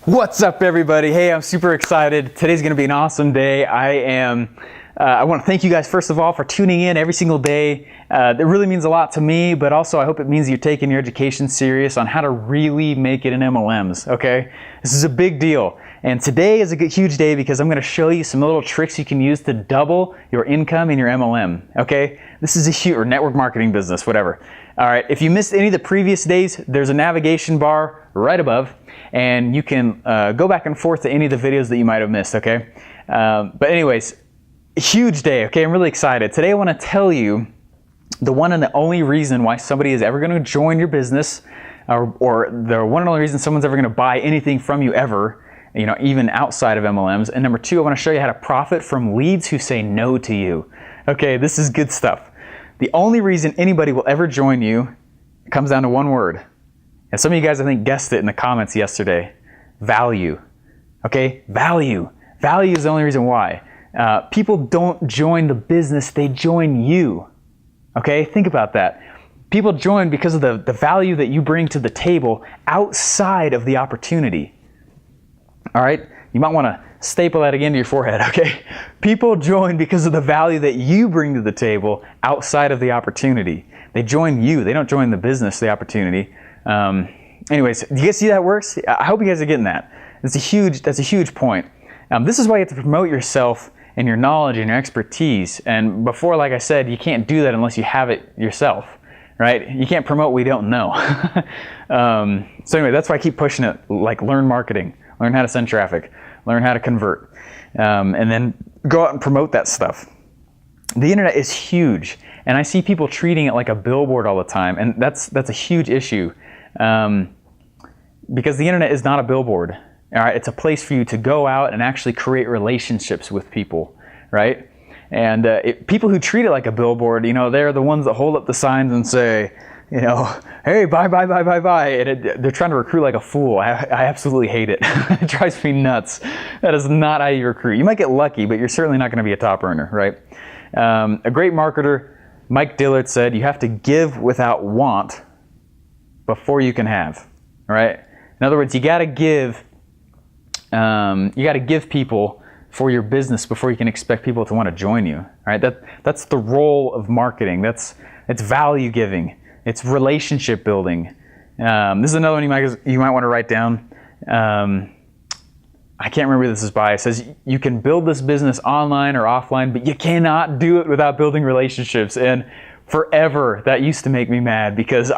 What's up, everybody? Hey, I'm super excited. Today's going to be an awesome day. I want to thank you guys, first of all, for tuning in every single day. It really means a lot to me, but also I hope it means you're taking your education serious on how to really make it in MLMs, okay? This is a big deal. And today is a huge day because I'm going to show you some little tricks you can use to double your income in your MLM, okay? This is a huge, or network marketing business, whatever. All right, if you missed any of the previous days, there's a navigation bar right above, and you can go back and forth to any of the videos that you might have missed, okay? But anyways, huge day, okay? I'm really excited. Today I want to tell you the one and the only reason why somebody is ever going to join your business, or the one and only reason someone's ever going to buy anything from you ever, you know, even outside of MLMs. And number two, I want to show you how to profit from leads who say no to you. Okay, this is good stuff. The only reason anybody will ever join you comes down to one word. And some of you guys, I think, guessed it in the comments yesterday. Value. Okay? Value. Value is the only reason why. People don't join the business, they join you. Okay? Think about that. People join because of the value that you bring to the table outside of the opportunity. All right? You might want to staple that again to your forehead, okay? People join because of the value that you bring to the table outside of the opportunity. They join you. They don't join the business, the opportunity. Anyways, do you guys see how that works? I hope you guys are getting that. That's a huge point. This is why you have to promote yourself and your knowledge and your expertise. And before, like I said, you can't do that unless you have it yourself, right? You can't promote what you don't know. So anyway, that's why I keep pushing it, like learn marketing, learn how to send traffic, learn how to convert, and then go out and promote that stuff. The internet is huge, and I see people treating it like a billboard all the time, and that's a huge issue, because the internet is not a billboard. All right, it's a place for you to go out and actually create relationships with people, right? And people who treat it like a billboard, you know, they're the ones that hold up the signs and say, you know, hey, buy, buy, buy, buy, buy. And they're trying to recruit like a fool. I absolutely hate it. It drives me nuts. That is not how you recruit. You might get lucky, but you're certainly not going to be a top earner, right? A great marketer, Mike Dillard, said, you have to give without want before you can have, right? In other words, you got to give people for your business before you can expect people to want to join you, right? That's the role of marketing. It's value giving. It's relationship building. This is another one you might want to write down. I can't remember who this is by. It says you can build this business online or offline, but you cannot do it without building relationships. And forever, that used to make me mad because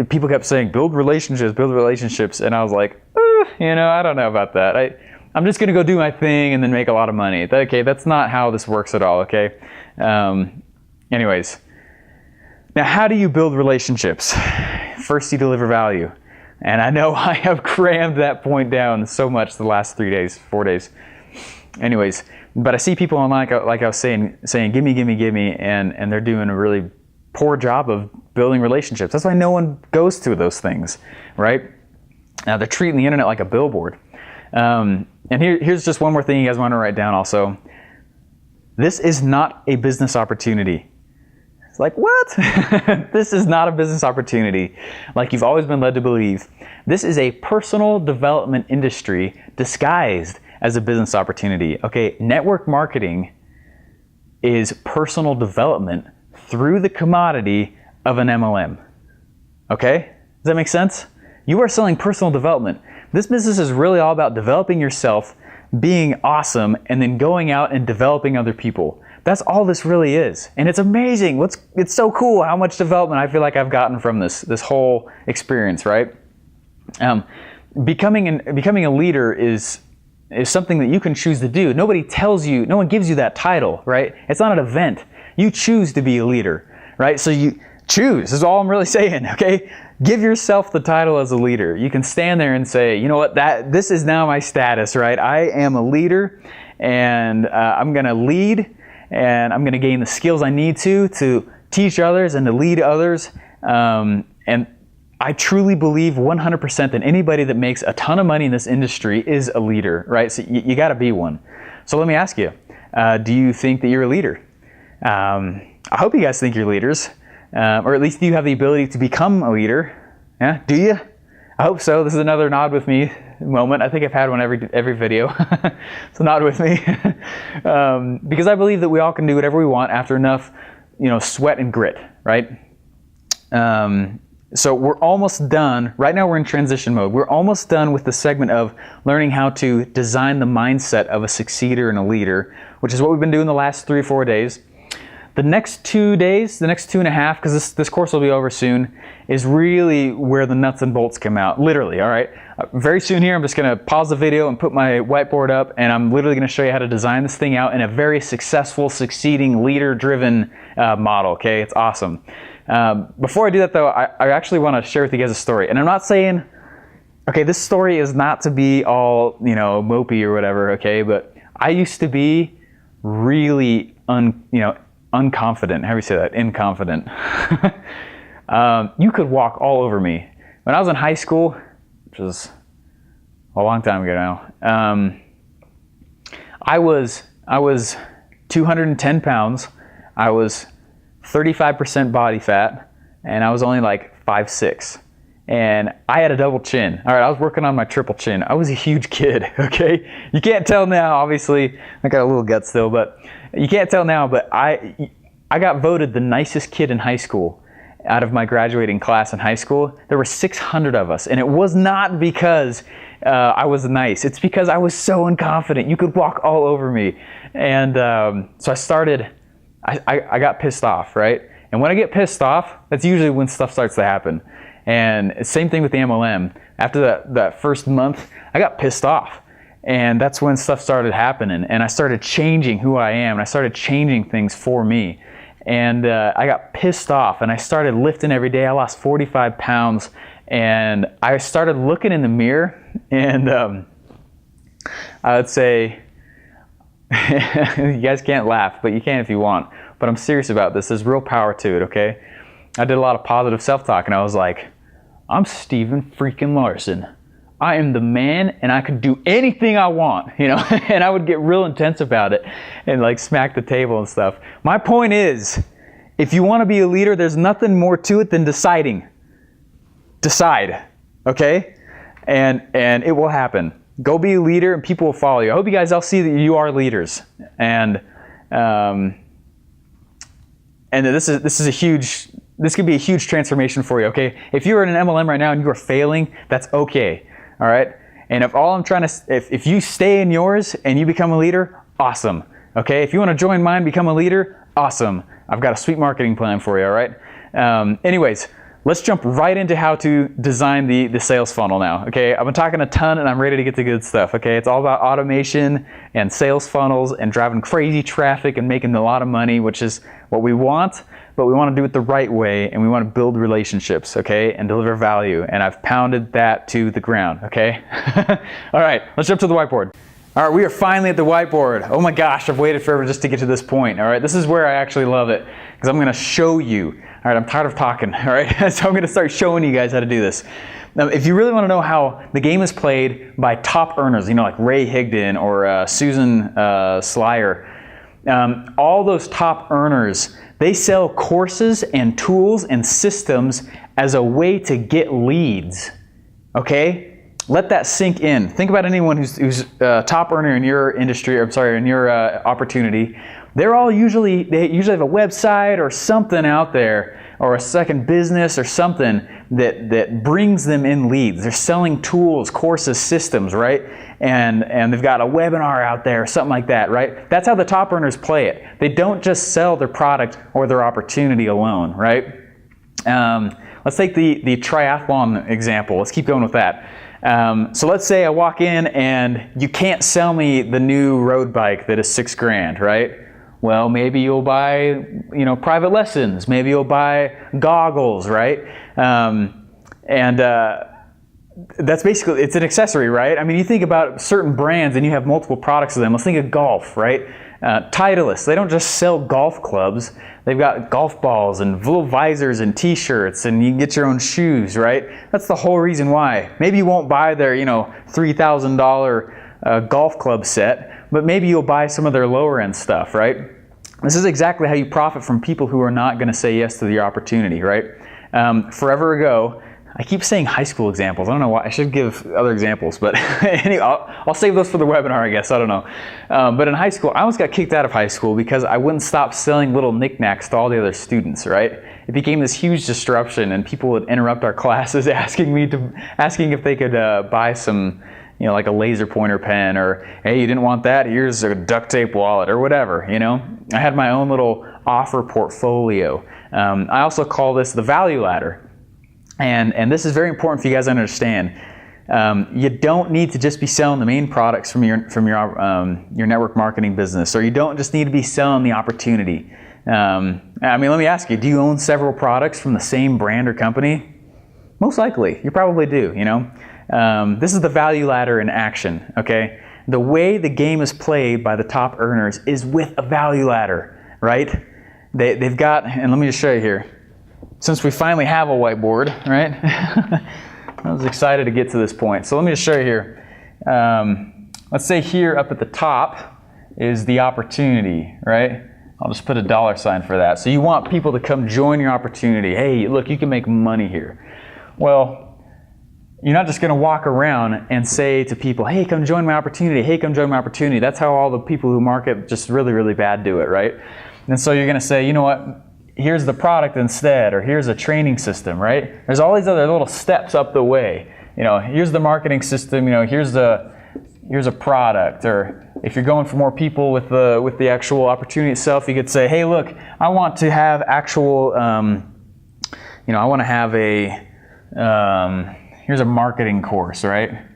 people kept saying, build relationships. And I was like, you know, I don't know about that. I'm just going to go do my thing and then make a lot of money. Okay, that's not how this works at all, okay? Anyways. Now, how do you build relationships? First, you deliver value. And I know I have crammed that point down so much the last 4 days. Anyways, but I see people online, like I was saying, give me, and they're doing a really poor job of building relationships. That's why no one goes to those things, right? They're treating the internet like a billboard. And here's just one more thing you guys want to write down also. This is not a business opportunity. It's like, what? This is not a business opportunity like you've always been led to believe. This is a personal development industry disguised as a business opportunity. Okay, network marketing is personal development through the commodity of an MLM. Okay, does that make sense? You are selling personal development. This business is really all about developing yourself, being awesome, and then going out and developing other people. That's all this really is. And it's amazing. It's so cool how much development I feel like I've gotten from this whole experience, right? Becoming a leader is something that you can choose to do. Nobody tells you, no one gives you that title, right? It's not an event. You choose to be a leader, right? So you choose, is all I'm really saying, okay? Give yourself the title as a leader. You can stand there and say, you know what, this is now my status, right? I am a leader, and I'm gonna lead, and I'm going to gain the skills I need to teach others and to lead others. And I truly believe 100% that anybody that makes a ton of money in this industry is a leader, right? So you got to be one. So let me ask you, do you think that you're a leader? I hope you guys think you're leaders, or at least you have the ability to become a leader. Yeah, do you? I hope so. This is another nod with me. moment. I think I've had one every video, so nod with me. Because I believe that we all can do whatever we want after enough, sweat and grit, right? So we're almost done. Right now we're in transition mode. We're almost done with the segment of learning how to design the mindset of a succeeder and a leader, which is what we've been doing the last 3 or 4 days. The next 2 days, the next 2.5, because this course will be over soon, is really where the nuts and bolts come out. Literally, all right? Very soon here, I'm just going to pause the video and put my whiteboard up, and I'm literally going to show you how to design this thing out in a very successful, succeeding, leader-driven model, okay? It's awesome. Before I do that, though, I actually want to share with you guys a story. And I'm not saying, okay, this story is not to be all, mopey or whatever, okay? But I used to be really, unconfident. How do you say that? Inconfident. You could walk all over me. When I was in high school, which was a long time ago now, I was 210 pounds. I was 35% body fat, and I was only like 5'6". And I had a double chin. All right, I was working on my triple chin. I was a huge kid, okay? You can't tell now, obviously. I got a little gut still, but you can't tell now, but I got voted the nicest kid in high school out of my graduating class in high school. There were 600 of us, and it was not because I was nice. It's because I was so unconfident. You could walk all over me. And so I got pissed off, right? And when I get pissed off, that's usually when stuff starts to happen. And same thing with the MLM. After that first month, I got pissed off. And that's when stuff started happening. And I started changing who I am. And I started changing things for me. And I got pissed off. And I started lifting every day. I lost 45 pounds. And I started looking in the mirror. And I would say, you guys can't laugh, but you can if you want. But I'm serious about this. There's real power to it, okay? I did a lot of positive self-talk, and I was like, I'm Steven freaking Larson. I am the man, and I could do anything I want, And I would get real intense about it and like smack the table and stuff. My point is, if you want to be a leader, there's nothing more to it than deciding. Decide, okay? And it will happen. Go be a leader, and people will follow you. I hope you guys all see that you are leaders, and this could be a huge transformation for you. Okay, if you're in an MLM right now and you are failing, that's okay. All right, and if you stay in yours and you become a leader, awesome. Okay, if you want to join mine, become a leader, awesome. I've got a sweet marketing plan for you. All right. Anyways. Let's jump right into how to design the sales funnel now, okay? I've been talking a ton and I'm ready to get to good stuff, okay? It's all about automation and sales funnels and driving crazy traffic and making a lot of money, which is what we want, but we want to do it the right way, and we want to build relationships, okay? And deliver value, and I've pounded that to the ground, okay? All right, let's jump to the whiteboard. All right, we are finally at the whiteboard. Oh my gosh, I've waited forever just to get to this point, all right? This is where I actually love it, because I'm going to show you. All right, I'm tired of talking, all right? So I'm going to start showing you guys how to do this. Now, if you really want to know how the game is played by top earners, like Ray Higdon or Susan Slyer, all those top earners, they sell courses and tools and systems as a way to get leads, okay? Let that sink in. Think about anyone who's top earner in your industry, in your opportunity. They usually have a website or something out there, or a second business or something that brings them in leads. They're selling tools, courses, systems, right? And they've got a webinar out there, something like that, right? That's how the top earners play it. They don't just sell their product or their opportunity alone, right? Let's take the triathlon example. Let's keep going with that. So let's say I walk in and you can't sell me the new road bike that is $6,000, right? Well, maybe you'll buy, private lessons. Maybe you'll buy goggles, right? That's basically, it's an accessory, right? I mean, you think about certain brands and you have multiple products of them. Let's think of golf, right? Titleist, they don't just sell golf clubs. They've got golf balls and little visors and t-shirts, and you can get your own shoes, right? That's the whole reason why. Maybe you won't buy their, $3,000 golf club set, but maybe you'll buy some of their lower end stuff, right? This is exactly how you profit from people who are not going to say yes to your opportunity, right? Forever ago, I keep saying high school examples. I don't know why. I should give other examples, but anyway, I'll save those for the webinar, I guess. I don't know. But in high school, I almost got kicked out of high school because I wouldn't stop selling little knickknacks to all the other students, right? It became this huge disruption, and people would interrupt our classes asking if they could buy some, like a laser pointer pen, or, hey, you didn't want that? Here's a duct tape wallet, or whatever, I had my own little offer portfolio. I also call this the value ladder. And this is very important for you guys to understand. You don't need to just be selling the main products from your network marketing business, or you don't just need to be selling the opportunity. Let me ask you, do you own several products from the same brand or company? Most likely, you probably do, This is the value ladder in action, okay? The way the game is played by the top earners is with a value ladder, right? They've got, and let me just show you here. Since we finally have a whiteboard, right? I was excited to get to this point. So let me just show you here. Let's say here up at the top is the opportunity, right? I'll just put a $sign for that. So you want people to come join your opportunity. Hey, look, you can make money here. Well, you're not just going to walk around and say to people, hey, come join my opportunity. Hey, come join my opportunity. That's how all the people who market just really, really bad do it, right? And so you're going to say, you know what? Here's the product instead, or here's a training system, right? There's all these other little steps up the way. Here's the marketing system, here's a product, or if you're going for more people with the actual opportunity itself, you could say, hey, look, I want to have actual, I want to have here's a marketing course, right?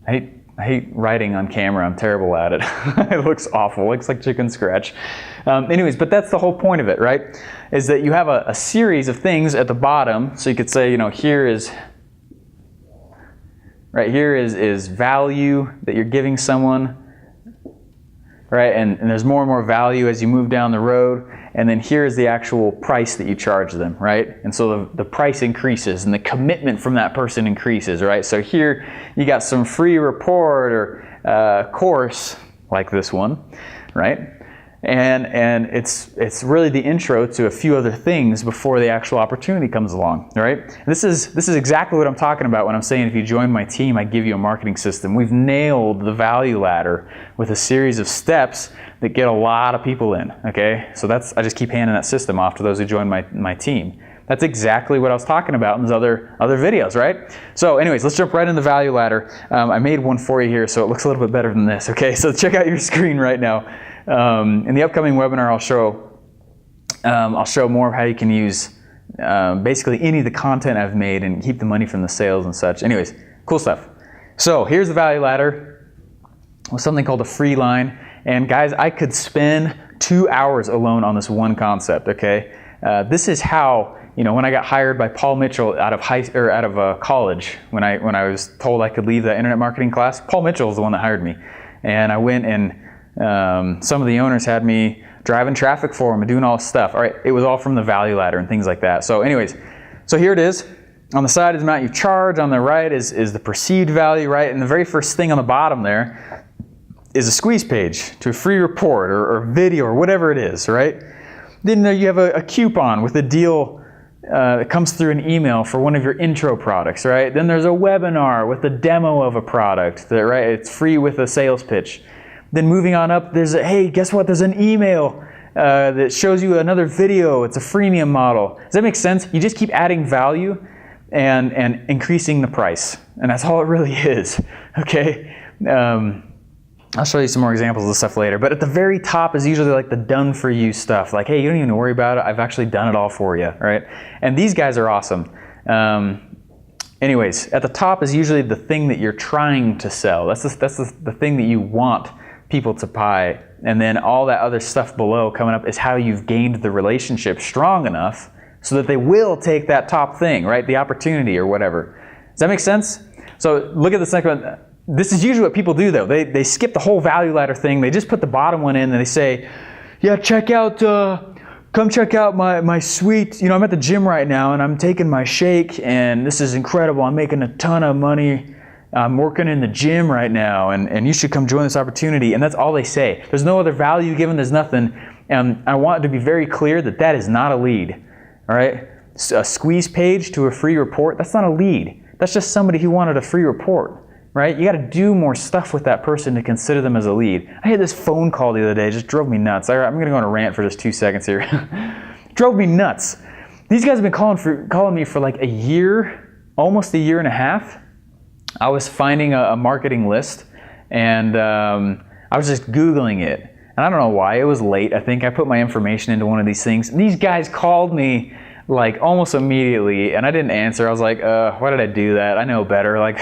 I hate writing on camera. I'm terrible at it. It looks awful. It looks like chicken scratch. Anyways, but that's the whole point of it, right? Is that you have a series of things at the bottom. So you could say, here is value that you're giving someone, right? And there's more and more value as you move down the road. And then here is the actual price that you charge them, right? And so the price increases and the commitment from that person increases, right? So here you got some free report or course like this one, right? And it's really the intro to a few other things before the actual opportunity comes along, right? This is exactly what I'm talking about when I'm saying if you join my team, I give you a marketing system. We've nailed the value ladder with a series of steps that get a lot of people in, okay? So I just keep handing that system off to those who join my team. That's exactly what I was talking about in those other videos, right? So anyways, let's jump right into the value ladder. I made one for you here, so it looks a little bit better than this, okay? So check out your screen right now. In the upcoming webinar, I'll show more of how you can use basically any of the content I've made and keep the money from the sales and such. Anyways, cool stuff. So here's the value ladder with something called a free line. And guys, I could spend 2 hours alone on this one concept, okay? This is how, when I got hired by Paul Mitchell out of college, when I was told I could leave that internet marketing class, Paul Mitchell is the one that hired me. And I went and some of the owners had me driving traffic for them and doing all this stuff. All right, it was all from the value ladder and things like that. So anyways, so here it is. On the side is the amount you charge. On the right is the perceived value, right? And the very first thing on the bottom there is a squeeze page to a free report or video or whatever it is, right? Then you have a coupon with a deal that comes through an email for one of your intro products, right? Then there's a webinar with a demo of a product, right? It's free with a sales pitch. Then moving on up, hey, guess what? There's an email that shows you another video. It's a freemium model. Does that make sense? You just keep adding value and increasing the price. And that's all it really is, okay? I'll show you some more examples of this stuff later. But at the very top is usually like the done for you stuff. Like, hey, you don't even worry about it. I've actually done it all for you, right? And these guys are awesome. Anyways, at the top is usually the thing that you're trying to sell. That's the thing that you want people to buy. And then all that other stuff below coming up is how you've gained the relationship strong enough so that they will take that top thing, right? The opportunity or whatever. Does that make sense? So look at the second one. This is usually what people do though. They skip the whole value ladder thing. They just put the bottom one in and they say, yeah, come check out my suite. I'm at the gym right now and I'm taking my shake and this is incredible. I'm making a ton of money. I'm working in the gym right now and you should come join this opportunity. And that's all they say. There's no other value given. There's nothing. And I want it to be very clear that is not a lead. All right. a squeeze page to a free report, that's not a lead. That's just somebody who wanted a free report, right? You got to do more stuff with that person to consider them as a lead. I had this phone call the other day, it just drove me nuts. I'm going to go on a rant for just 2 seconds here. Drove me nuts. These guys have been calling me for like a year, almost a year and a half. I was finding a marketing list, and I was just Googling it. And I don't know why, it was late. I think I put my information into one of these things. And these guys called me like almost immediately, and I didn't answer. I was like, why did I do that? I know better. Like,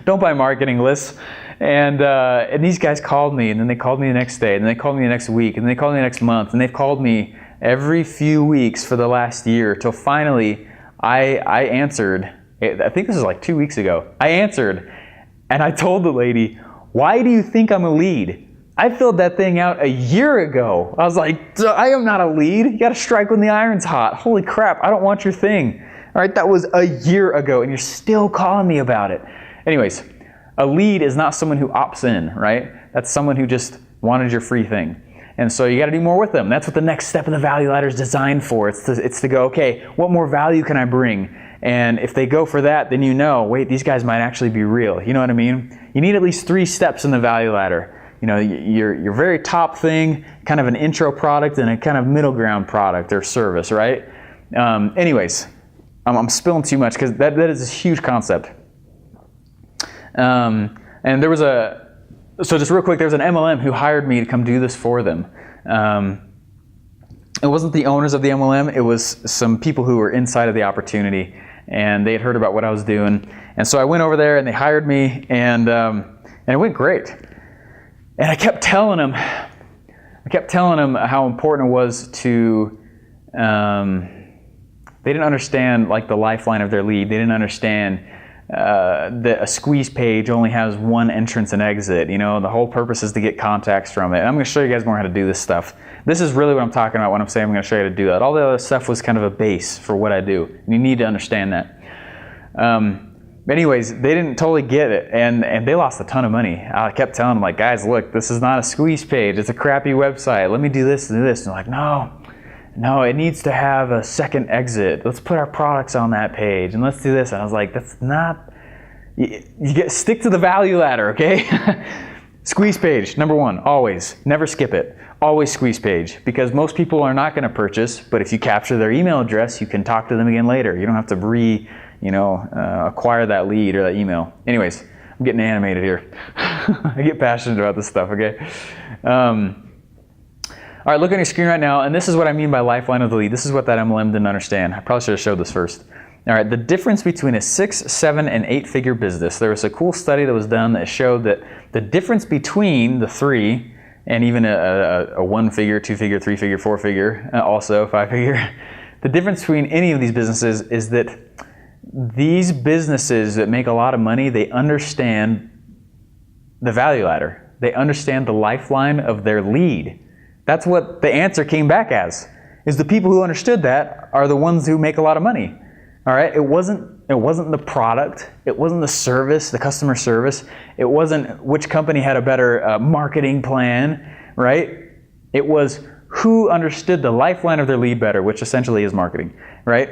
don't buy marketing lists. And these guys called me, and then they called me the next day, and then they called me the next week, and then they called me the next month, and they've called me every few weeks for the last year, till finally I answered. I think this was like 2 weeks ago. I answered, and I told the lady, why do you think I'm a lead? I filled that thing out a year ago. I was like, I am not a lead. You got to strike when the iron's hot. Holy crap, I don't want your thing. All right, that was a year ago, and you're still calling me about it. Anyways, a lead is not someone who opts in, right? That's someone who just wanted your free thing. And so you got to do more with them. That's what the next step of the value ladder is designed for. It's to go, okay, what more value can I bring? And if they go for that, then you know, wait, these guys might actually be real. You know what I mean? You need at least 3 steps in the value ladder. You know, your very top thing, kind of an intro product, and a kind of middle ground product or service, right? Anyways, I'm spilling too much because that is a huge concept. And there was so just real quick, there was an MLM who hired me to come do this for them. It wasn't the owners of the MLM, it was some people who were inside of the opportunity, and they had heard about what I was doing. And so I went over there and they hired me, and it went great. And I kept telling them how important it was to, they didn't understand like the lifeline of their lead. They didn't understand that a squeeze page only has one entrance and exit. You know, the whole purpose is to get contacts from it. And I'm going to show you guys more how to do this stuff. This is really what I'm talking about when I'm saying I'm going to show you how to do that. All the other stuff was kind of a base for what I do. And you need to understand that. Anyways, they didn't totally get it, and they lost a ton of money. I kept telling them, like, guys, look, this is not a squeeze page. It's a crappy website. Let me do this and do this. And they're like, no, it needs to have a second exit. Let's put our products on that page, and let's do this. And I was like, that's not, stick to the value ladder, okay? Squeeze page, number 1, always. Never skip it. Always squeeze page, because most people are not going to purchase, but if you capture their email address, you can talk to them again later. You don't have to acquire that lead or that email. Anyways, I'm getting animated here. I get passionate about this stuff, okay? All right, look on your screen right now, and this is what I mean by lifeline of the lead. This is what that MLM didn't understand. I probably should have showed this first. All right, the difference between a 6, 7, and 8-figure business. There was a cool study that was done that showed that the difference between the 3 and even a 1-figure, 2-figure, 3-figure, 4-figure, also 5-figure, the difference between any of these businesses is that these businesses that make a lot of money, they understand the value ladder. They understand the lifeline of their lead. That's what the answer came back as, is the people who understood that are the ones who make a lot of money. All right, it wasn't the product, it wasn't the service, the customer service, it wasn't which company had a better marketing plan, right? It was who understood the lifeline of their lead better, which essentially is marketing, right?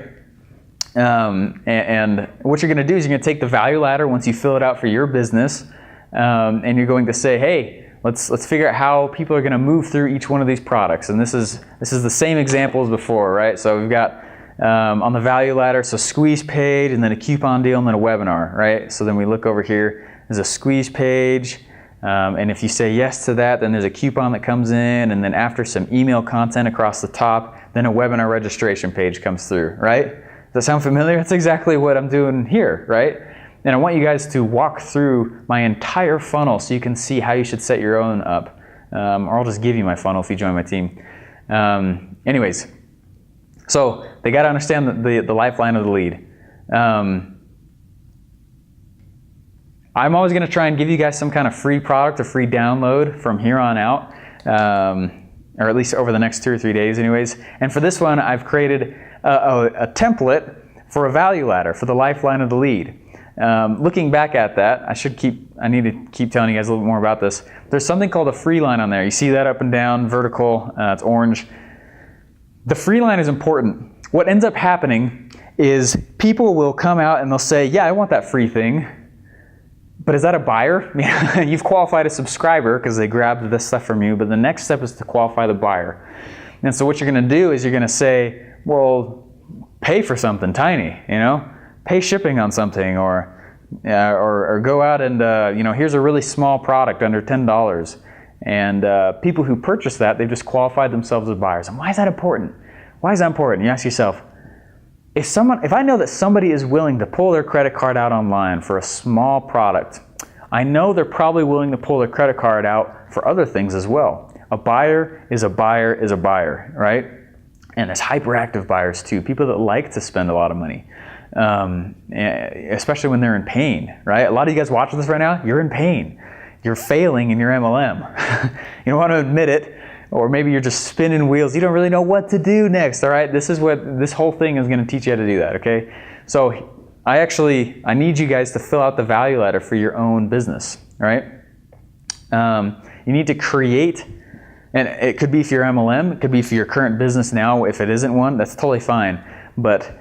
And what you're going to do is you're going to take the value ladder once you fill it out for your business, and you're going to say, hey, let's figure out how people are going to move through each one of these products. And this is the same example as before, right? So we've got on the value ladder, so squeeze page, and then a coupon deal, and then a webinar, right? So then we look over here, there's a squeeze page, and if you say yes to that, then there's a coupon that comes in, and then after some email content across the top, then a webinar registration page comes through, right? Does that sound familiar? That's exactly what I'm doing here, right? And I want you guys to walk through my entire funnel so you can see how you should set your own up. Or I'll just give you my funnel if you join my team. Anyways, so they got to understand the lifeline of the lead. I'm always going to try and give you guys some kind of free product or free download from here on out, or at least over the next 2 or 3 days anyways. And for this one, I've created a template for a value ladder for the lifeline of the lead. Looking back at that, I need to keep telling you guys a little bit more about this. There's something called a free line on there. You see that up and down, vertical, it's orange. The free line is important. what ends up happening is people will come out and they'll say, yeah, I want that free thing. But is that a buyer? You've qualified a subscriber because they grabbed this stuff from you, but the next step is to qualify the buyer. And so what you're going to do is you're going to say, well, pay for something tiny, pay shipping on something, or go out and, here's a really small product under $10. And people who purchase that, they've just qualified themselves as buyers. And why is that important? Why is that important? You ask yourself, if I know that somebody is willing to pull their credit card out online for a small product, I know they're probably willing to pull their credit card out for other things as well. A buyer is a buyer is a buyer, right? And there's hyperactive buyers too, people that like to spend a lot of money, especially when they're in pain, right? A lot of you guys watching this right now, you're in pain. You're failing in your MLM. You don't want to admit it. Or maybe you're just spinning wheels. You don't really know what to do next, all right? This is what this whole thing is going to teach you how to do that, okay? So I need you guys to fill out the value ladder for your own business, all right? You need to create, and it could be for your MLM, it could be for your current business now. If it isn't one, that's totally fine. But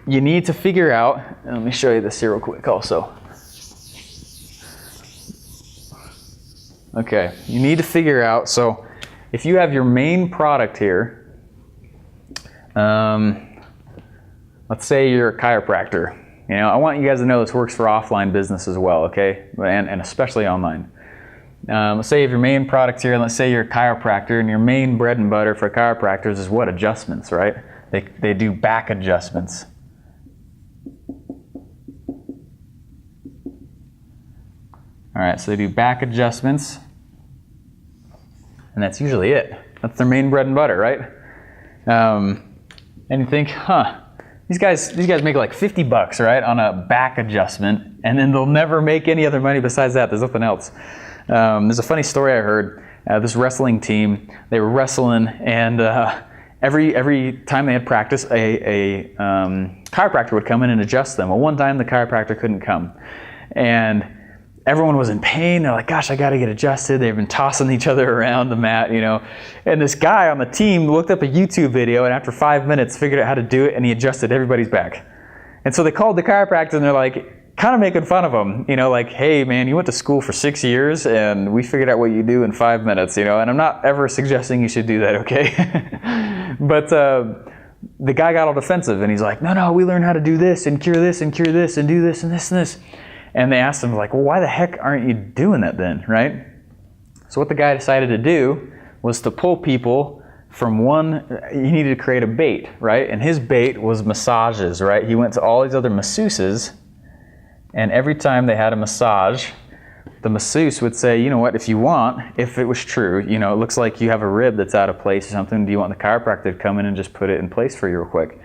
you need to figure out, and let me show you this here real quick also. Okay, you need to figure out, so if you have your main product here, let's say you're a chiropractor. I want you guys to know this works for offline business as well, okay? And especially online. Let's say you have your main product here, and let's say you're a chiropractor, and your main bread and butter for chiropractors is what? Adjustments, right? They do back adjustments. All right, so they do back adjustments. And that's usually it. That's their main bread and butter, right? And you think, these guys make like $50, right, on a back adjustment, and then they'll never make any other money besides that. There's nothing else. There's a funny story I heard. This wrestling team, they were wrestling, and every time they had practice, a chiropractor would come in and adjust them. Well, one time the chiropractor couldn't come, and everyone was in pain. They're like, gosh, I got to get adjusted. They've been tossing each other around the mat, And this guy on the team looked up a YouTube video, and after 5 minutes figured out how to do it, and he adjusted everybody's back. And so they called the chiropractor, and they're like, kind of making fun of him, like, hey, man, you went to school for 6 years, and we figured out what you do in 5 minutes, And I'm not ever suggesting you should do that, okay? But the guy got all defensive, and he's like, no, we learned how to do this, and cure this, and cure this, and do this, and this, and this. And they asked him, like, well, why the heck aren't you doing that then, right? So what the guy decided to do was to pull people from he needed to create a bait, right? And his bait was massages, right? He went to all these other masseuses, and every time they had a massage, the masseuse would say, you know what, if it was true, it looks like you have a rib that's out of place or something, do you want the chiropractor to come in and just put it in place for you real quick?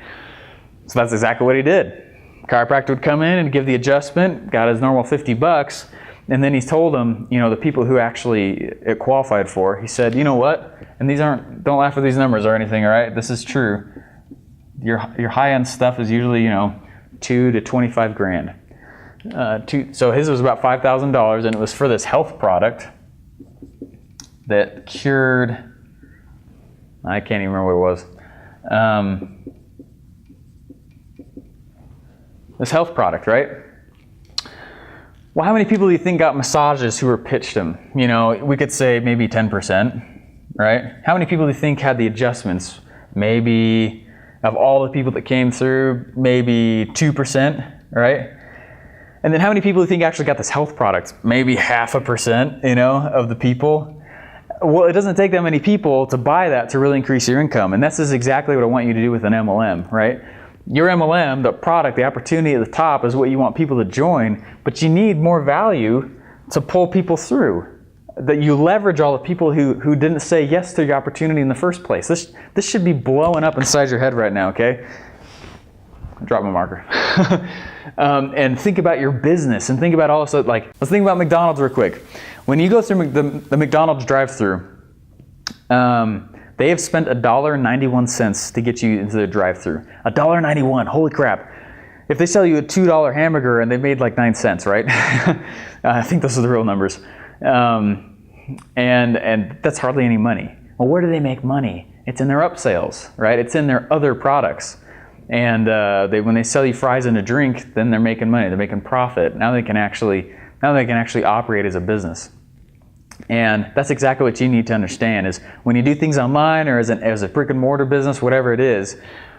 So that's exactly what he did. Chiropractor would come in and give the adjustment, got his normal $50, and then he told them, the people who actually it qualified for, he said, you know what, and don't laugh at these numbers or anything, all right, this is true. Your high-end stuff is usually, $2 to $25,000. So his was about $5,000, and it was for this health product that cured, I can't even remember what it was. This health product, right? Well, how many people do you think got massages who were pitched them? We could say maybe 10%, right? How many people do you think had the adjustments? Maybe, of all the people that came through, maybe 2%, right? And then how many people do you think actually got this health product? Maybe 0.5%, of the people. Well, it doesn't take that many people to buy that to really increase your income. And this is exactly what I want you to do with an MLM, right? Your MLM, the product, the opportunity at the top is what you want people to join, but you need more value to pull people through. That you leverage all the people who didn't say yes to your opportunity in the first place. This should be blowing up inside your head right now, okay? Drop my marker. And think about your business and think about also, let's think about McDonald's real quick. When you go through the McDonald's drive-thru, they have spent $1.91 to get you into the drive-thru. $1.91, holy crap. If they sell you a $2 hamburger and they made like 9 cents, right? I think those are the real numbers. And that's hardly any money. Well, where do they make money? It's in their upsales, right? It's in their other products. And when they sell you fries and a drink, then they're making money. They're making profit. Now they can actually operate as a business. And that's exactly what you need to understand is when you do things online or as a brick and mortar business, whatever it is,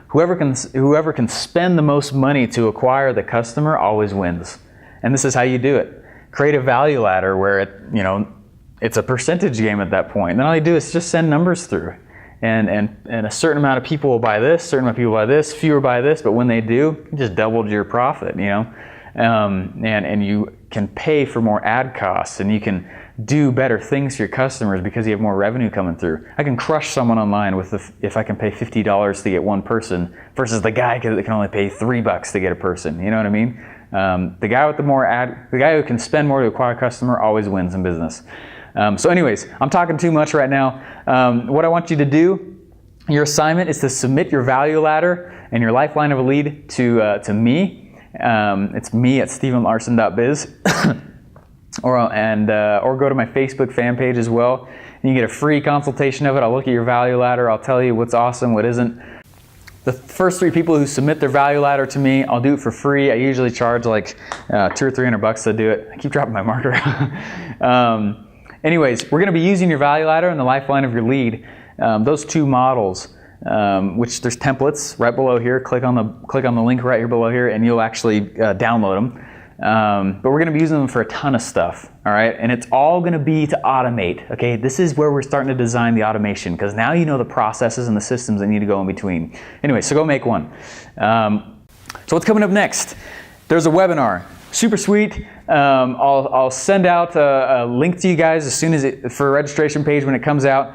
whoever can spend the most money to acquire the customer always wins. And this is how you do it. Create a value ladder where it's a percentage game at that point. And then all you do is just send numbers through. And a certain amount of people will buy this, certain amount of people buy this, fewer buy this, but when they do, you just doubled your profit, and you can pay for more ad costs, and you can do better things for your customers because you have more revenue coming through. I can crush someone online if I can pay $50 to get one person versus the guy that can only pay $3 to get a person. You know what I mean? The guy who can spend more to acquire a customer always wins in business. So anyways, I'm talking too much right now. What I want you to do, your assignment is to submit your value ladder and your lifeline of a lead to me. It's me at stevenlarson.biz. Or go to my Facebook fan page as well. And you get a free consultation of it. I'll look at your value ladder. I'll tell you what's awesome, what isn't. The first 3 people who submit their value ladder to me, I'll do it for free. I usually charge like $200 or $300 to do it. I keep dropping my marker. Anyways, we're going to be using your value ladder and the lifeline of your lead. Those 2 models, which there's templates right below here. Click on the link right here below here, and you'll actually download them. But we're going to be using them for a ton of stuff, all right? And it's all going to be to automate, okay? This is where we're starting to design the automation because now you know the processes and the systems that need to go in between. Anyway, so go make one. So what's coming up next? There's a webinar. Super sweet. I'll send out a link to you guys as soon as for a registration page when it comes out.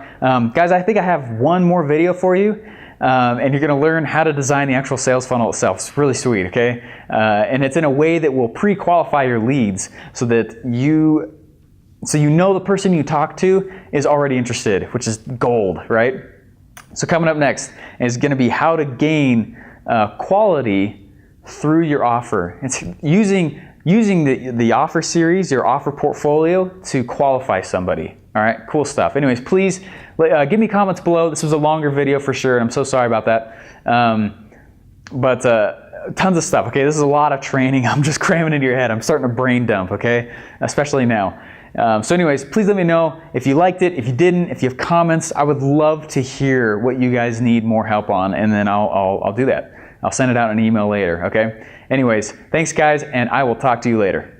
Guys, I think I have one more video for you. And you're going to learn how to design the actual sales funnel itself. It's really sweet, okay? And it's in a way that will pre-qualify your leads so you know the person you talk to is already interested, which is gold, right? So coming up next is going to be how to gain quality through your offer. It's using the offer series, your offer portfolio to qualify somebody. All right, cool stuff. Anyways, please give me comments below. This was a longer video for sure, and I'm so sorry about that. But tons of stuff, okay? This is a lot of training. I'm just cramming into your head. I'm starting to brain dump, okay? Especially now. So anyways, please let me know if you liked it, if you didn't, if you have comments. I would love to hear what you guys need more help on, and then I'll do that. I'll send it out in an email later, okay? Anyways, thanks guys, and I will talk to you later.